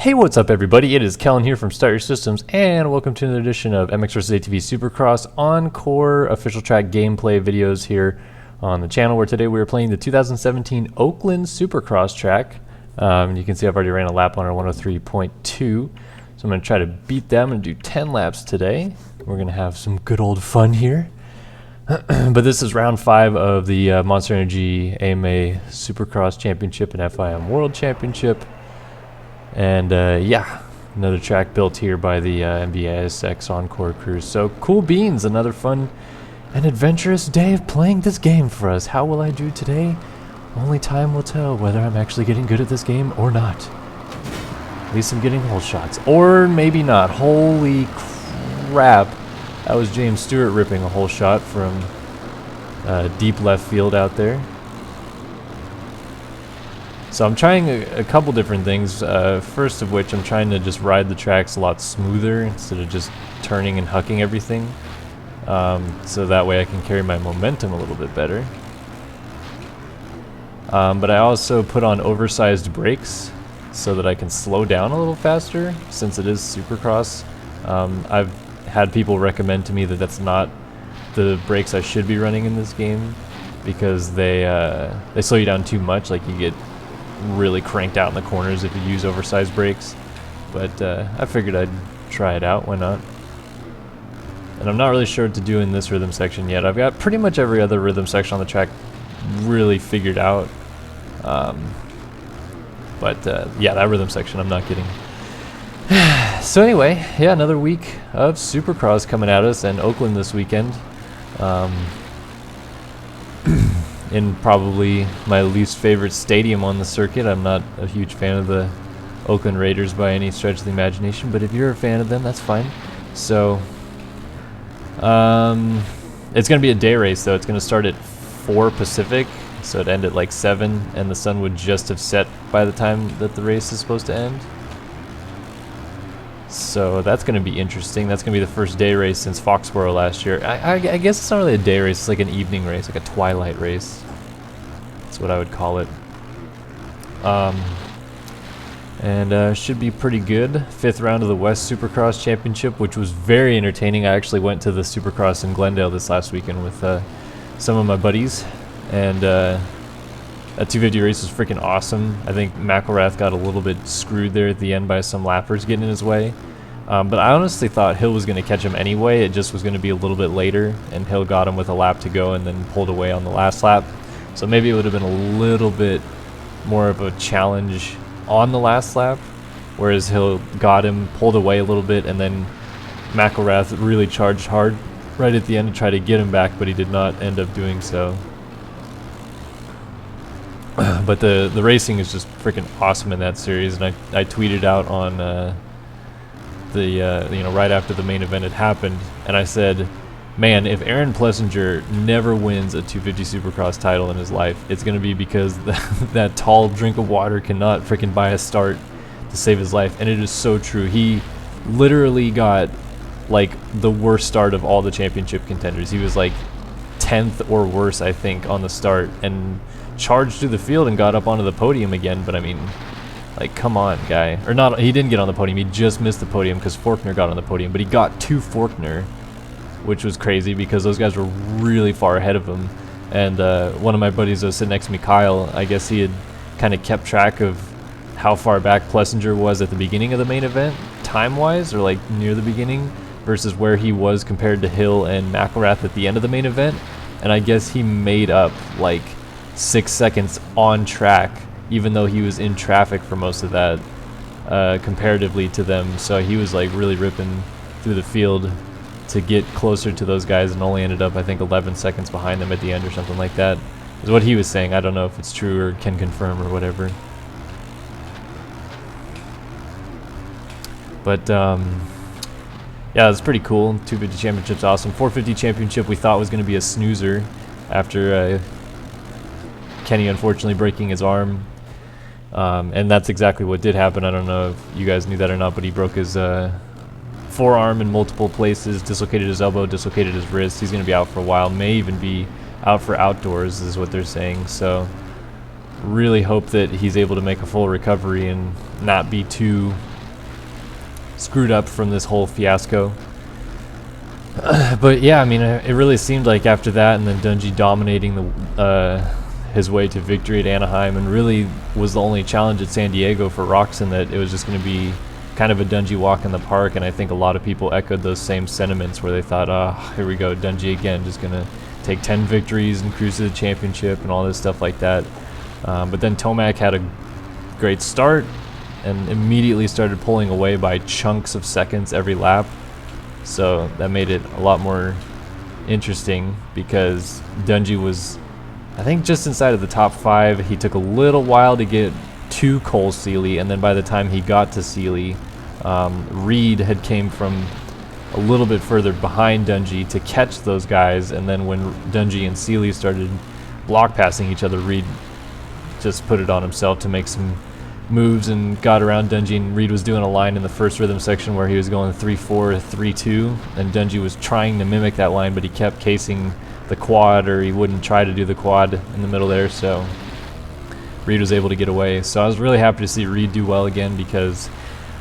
Hey, what's up everybody? It is Kellen here from Start Your Systems, and welcome to another edition of MX vs ATV Supercross Encore official track gameplay videos here on the channel, where today we are playing the 2017 Oakland Supercross track. You can see I've already ran a lap on our 103.2, so I'm going to try to beat them and do 10 laps today. We're going to have some good old fun here. But this is round 5 of the Monster Energy AMA Supercross Championship and FIM World Championship. And yeah, another track built here by the MBASX Encore crew. So cool beans, another fun and adventurous day of playing this game for us. How will I do today? Only time will tell whether I'm actually getting good at this game or not. At least I'm getting hole shots. Or maybe not. Holy crap. That was James Stewart ripping a hole shot from deep left field out there. So I'm trying a couple different things, first of which I'm trying to just ride the tracks a lot smoother instead of just turning and hucking everything, so that way I can carry my momentum a little bit better. But I also put on oversized brakes so that I can slow down a little faster since it is Supercross. I've had people recommend to me that that's not the brakes I should be running in this game because they slow you down too much, like you get really cranked out in the corners if you use oversized brakes. But I figured I'd try it out, why not? And I'm not really sure what to do in this rhythm section yet. I've got pretty much every other rhythm section on the track really figured out. But yeah, that rhythm section I'm not getting. So anyway, yeah, another week of Supercross coming at us, and Oakland this weekend. In probably my least favorite stadium on the circuit. I'm not a huge fan of the Oakland Raiders by any stretch of the imagination, but if you're a fan of them, that's fine. So it's going to be a day race, though. It's going to start at 4 Pacific, so it'd end at like 7, and the sun would just have set by the time that the race is supposed to end. So that's going to be interesting. That's going to be the first day race since Foxborough last year. I guess it's not really a day race. It's like an evening race, like a twilight race. That's what I would call it. And should be pretty good. 5th round of the West Supercross Championship, which was very entertaining. I actually went to the Supercross in Glendale this last weekend with some of my buddies. And that 250 race was freaking awesome. I think McElrath got a little bit screwed there at the end by some lappers getting in his way. But I honestly thought Hill was going to catch him anyway. It just was going to be a little bit later, and Hill got him with a lap to go and then pulled away on the last lap. So maybe it would have been a little bit more of a challenge on the last lap, whereas Hill got him, pulled away a little bit, and then McElrath really charged hard right at the end to try to get him back, but he did not end up doing so. But the racing is just freaking awesome in that series, and I tweeted out on right after the main event had happened, and I said, man, if Aaron Plessinger never wins a 250 Supercross title in his life, it's going to be because that tall drink of water cannot freaking buy a start to save his life. And it is so true. He literally got like the worst start of all the championship contenders. He was like 10th or worse, I think, on the start, and charged through the field and got up onto the podium again. But I mean, like, come on, guy. Or not, he didn't get on the podium. He just missed the podium because Faulkner got on the podium, but he got to Faulkner, which was crazy because those guys were really far ahead of him. And one of my buddies that was sitting next to me, Kyle, I guess he had kind of kept track of how far back Plessinger was at the beginning of the main event, time-wise, or like near the beginning, versus where he was compared to Hill and McElrath at the end of the main event. And I guess he made up like 6 seconds on track, even though he was in traffic for most of that, comparatively to them. So he was like really ripping through the field to get closer to those guys, and only ended up, I think, 11 seconds behind them at the end or something like that, is what he was saying. I don't know if it's true or can confirm or whatever. But yeah, it's pretty cool. 250 championship's awesome. 450 championship we thought was going to be a snoozer after Kenny unfortunately breaking his arm, and that's exactly what did happen. I don't know if you guys knew that or not, but he broke his forearm in multiple places, dislocated his elbow, dislocated his wrist. He's going to be out for a while, may even be out for outdoors is what they're saying. So really hope that he's able to make a full recovery and not be too screwed up from this whole fiasco. But yeah, I mean, it really seemed like after that, and then Dungey dominating his way to victory at Anaheim, and really was the only challenge at San Diego for Roczen, that it was just going to be kind of a Dungey walk in the park. And I think a lot of people echoed those same sentiments, where they thought, here we go, Dungey again, just going to take 10 victories and cruise to the championship and all this stuff like that. But then Tomac had a great start and immediately started pulling away by chunks of seconds every lap. So that made it a lot more interesting, because Dungey was, I think, just inside of the top 5. He took a little while to get to Cole Seely, and then by the time he got to Seely, Reed had came from a little bit further behind Dungey to catch those guys. And then when Dungey and Seely started block passing each other, Reed just put it on himself to make some moves and got around Dungey, and Reed was doing a line in the first rhythm section where he was going 3-4, 3-2, and Dungey was trying to mimic that line, but he kept casing the quad, or he wouldn't try to do the quad in the middle there, so Reed was able to get away. So I was really happy to see Reed do well again, because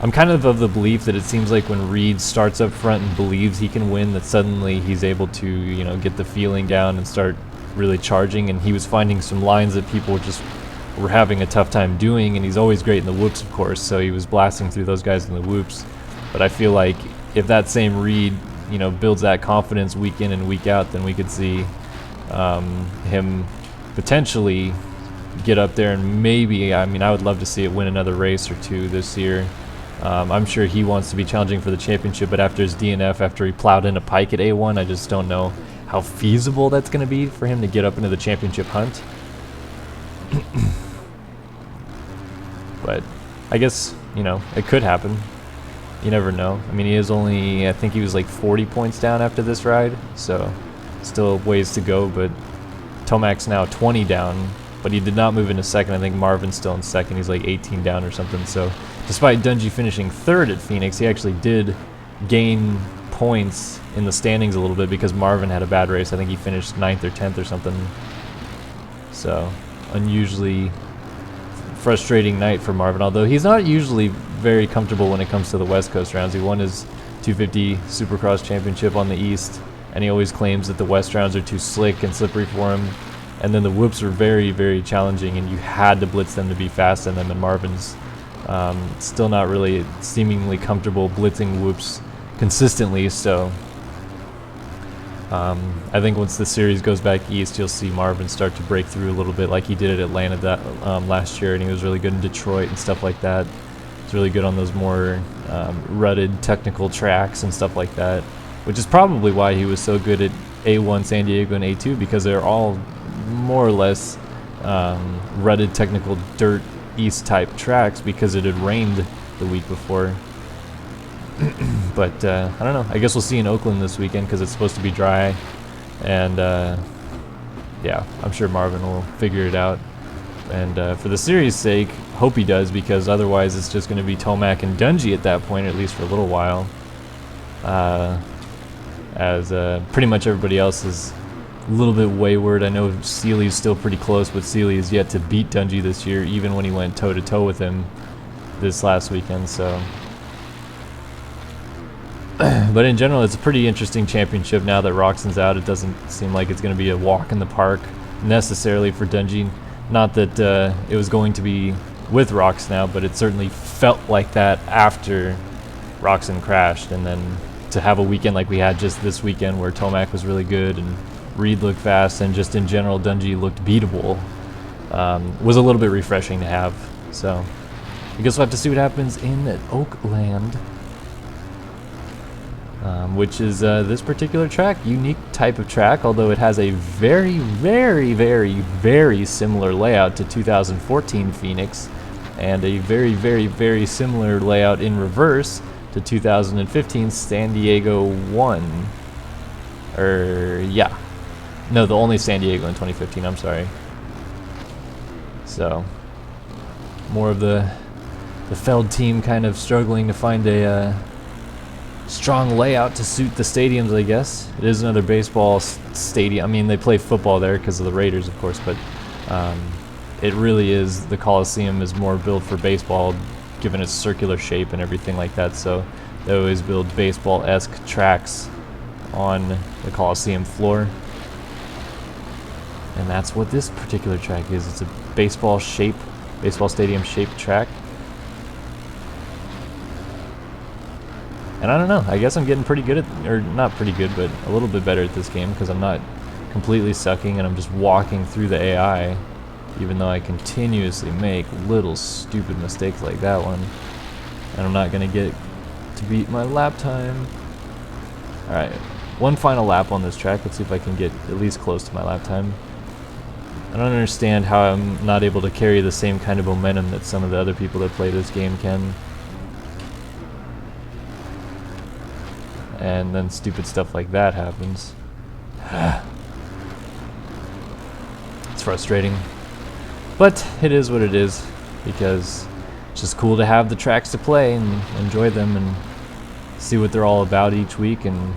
I'm kind of the belief that it seems like when Reed starts up front and believes he can win, that suddenly he's able to, you know, get the feeling down and start really charging. And he was finding some lines that people just were having a tough time doing, and he's always great in the whoops, of course, so he was blasting through those guys in the whoops. But I feel like if that same Reed, you know, builds that confidence week in and week out, then we could see him potentially get up there, and maybe, I mean, I would love to see it win another race or two this year. I'm sure he wants to be challenging for the championship, but after his DNF, after he plowed into Pike at A1, I just don't know how feasible that's going to be for him to get up into the championship hunt. But I guess, you know, it could happen. You never know. I mean, he is only, I think he was like 40 points down after this ride, so still ways to go. But Tomac's now 20 down, but he did not move into second. I think Marvin's still in second. He's like 18 down or something. So despite Dungey finishing third at Phoenix, he actually did gain points in the standings a little bit, because Marvin had a bad race. I think he finished 9th or 10th or something. So unusually frustrating night for Marvin, although he's not usually very comfortable when it comes to the West Coast rounds. He won his 250 Supercross championship on the East, and he always claims that the West rounds are too slick and slippery for him, and then the whoops were very, very challenging, and you had to blitz them to be fast in them, and Marvin's still not really seemingly comfortable blitzing whoops consistently. So I think once the series goes back east, you'll see Marvin start to break through a little bit, like he did at Atlanta last year, and he was really good in Detroit and stuff like that. He's really good on those more rutted technical tracks and stuff like that, which is probably why he was so good at A1, San Diego, and A2, because they're all more or less rutted technical dirt east type tracks, because it had rained the week before. But I don't know. I guess we'll see in Oakland this weekend, because it's supposed to be dry, and yeah, I'm sure Marvin will figure it out. And for the series' sake, hope he does, because otherwise it's just going to be Tomac and Dungey at that point, at least for a little while. As pretty much everybody else is a little bit wayward. I know Seely's still pretty close, but Seely is yet to beat Dungey this year, even when he went toe-to-toe with him this last weekend. So, but in general, it's a pretty interesting championship now that Roczen's out. It doesn't seem like it's going to be a walk in the park necessarily for Dungey. Not that it was going to be with Roczen now, but it certainly felt like that after Roczen crashed. And then to have a weekend like we had just this weekend, where Tomac was really good and Reed looked fast, and just in general Dungey looked beatable, was a little bit refreshing to have. So I guess we'll have to see what happens in Oakland, which is this particular track. Unique type of track, although it has a very, very, very, very similar layout to 2014 Phoenix, and a very, very, very similar layout in reverse to 2015 San Diego 1. Yeah. No, the only San Diego in 2015, I'm sorry. So, more of the Feld team kind of struggling to find a strong layout to suit the stadiums, I guess. It is another baseball stadium. I mean, they play football there because of the Raiders, of course, but it really is, the Coliseum is more built for baseball, given its circular shape and everything like that. So They always build baseball-esque tracks on the Coliseum floor. And that's what this particular track is. It's a baseball stadium shaped track. And I don't know, I guess I'm getting pretty good at, or not pretty good, but a little bit better at this game because I'm not completely sucking and I'm just walking through the AI, even though I continuously make little stupid mistakes like that one. And I'm not gonna get to beat my lap time. Alright, one final lap on this track. Let's see if I can get at least close to my lap time. I don't understand how I'm not able to carry the same kind of momentum that some of the other people that play this game can. And then stupid stuff like that happens. It's frustrating. But it is what it is, because it's just cool to have the tracks to play and enjoy them and see what they're all about each week and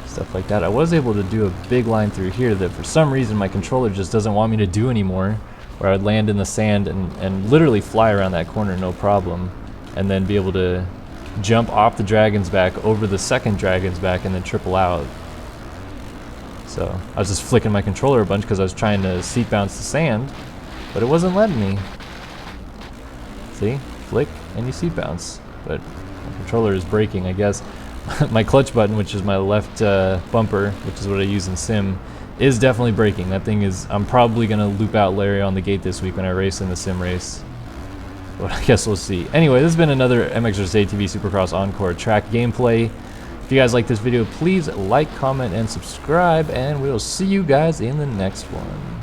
stuff like that. I was able to do a big line through here that for some reason my controller just doesn't want me to do anymore, where I'd land in the sand and literally fly around that corner no problem, and then be able to jump off the dragon's back over the second dragon's back and then triple out. So I was just flicking my controller a bunch because I was trying to seat bounce the sand, but it wasn't letting me. See? Flick and you seat bounce. But my controller is breaking, I guess. My clutch button, which is my left bumper, which is what I use in Sim, is definitely breaking. That thing is, I'm probably going to loop out Larry on the gate this week when I race in the Sim race. But I guess we'll see. Anyway, this has been another MX vs ATV Supercross Encore track gameplay. If you guys like this video, please like, comment, and subscribe, and we'll see you guys in the next one.